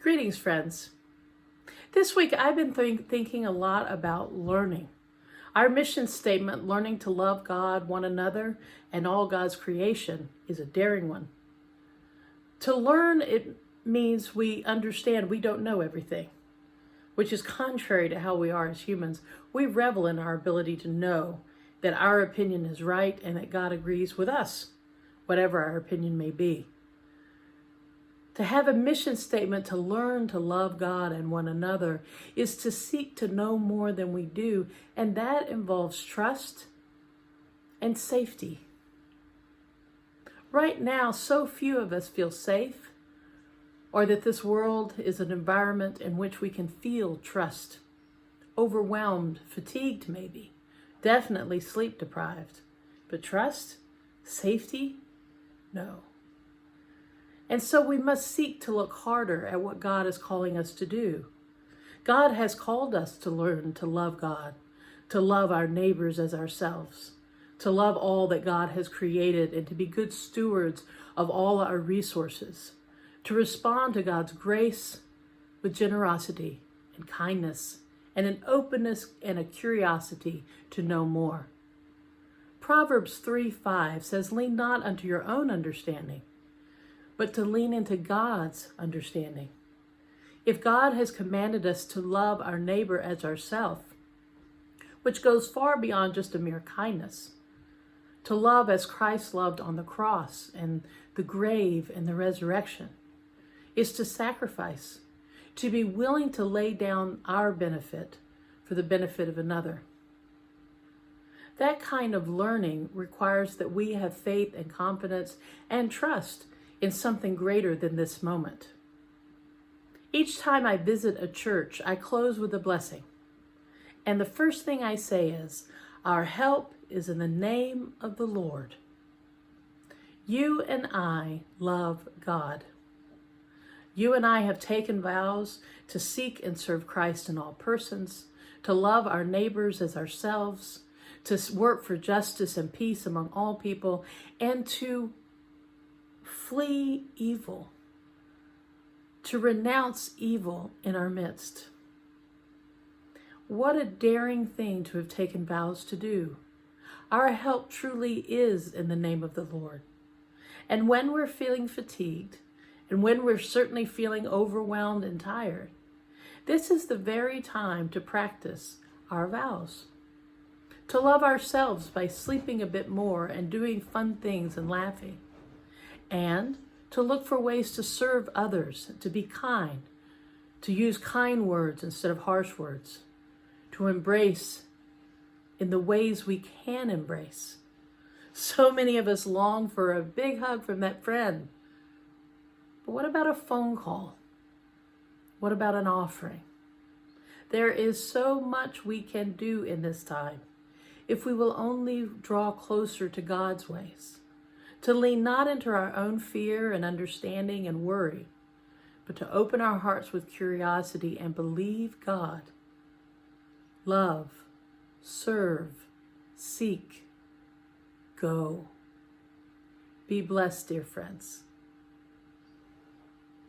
Greetings, friends. This week I've been thinking a lot about learning. Our mission statement, learning to love God, one another, and all God's creation, is a daring one. To learn, it means we understand we don't know everything, which is contrary to how we are as humans. We revel in our ability to know that our opinion is right and that God agrees with us, whatever our opinion may be. To have a mission statement to learn to love God and one another is to seek to know more than we do, and that involves trust and safety. Right now, so few of us feel safe, or that this world is an environment in which we can feel trust. Overwhelmed, fatigued maybe, definitely sleep deprived. But trust? Safety? No. And so we must seek to look harder at what God is calling us to do. God has called us to learn to love God, to love our neighbors as ourselves, to love all that God has created, and to be good stewards of all our resources, to respond to God's grace with generosity and kindness and an openness and a curiosity to know more. Proverbs 3:5 says, "Lean not unto your own understanding, but to lean into God's understanding." If God has commanded us to love our neighbor as ourselves, which goes far beyond just a mere kindness, to love as Christ loved on the cross and the grave and the resurrection, is to sacrifice, to be willing to lay down our benefit for the benefit of another. That kind of learning requires that we have faith and confidence and trust in something greater than this moment. Each time I visit a church, I close with a blessing. And the first thing I say is, "Our help is in the name of the Lord." You and I love God. You and I have taken vows to seek and serve Christ in all persons, to love our neighbors as ourselves, to work for justice and peace among all people, and to flee evil, to renounce evil in our midst. What a daring thing to have taken vows to do. Our help truly is in the name of the Lord. And when we're feeling fatigued, and when we're certainly feeling overwhelmed and tired, this is the very time to practice our vows. To love ourselves by sleeping a bit more and doing fun things and laughing. And to look for ways to serve others, to be kind, to use kind words instead of harsh words, to embrace in the ways we can embrace. So many of us long for a big hug from that friend. But what about a phone call? What about an offering? There is so much we can do in this time if we will only draw closer to God's ways. To lean not into our own fear and understanding and worry, but to open our hearts with curiosity and believe God. Love, serve, seek, go. Be blessed, dear friends.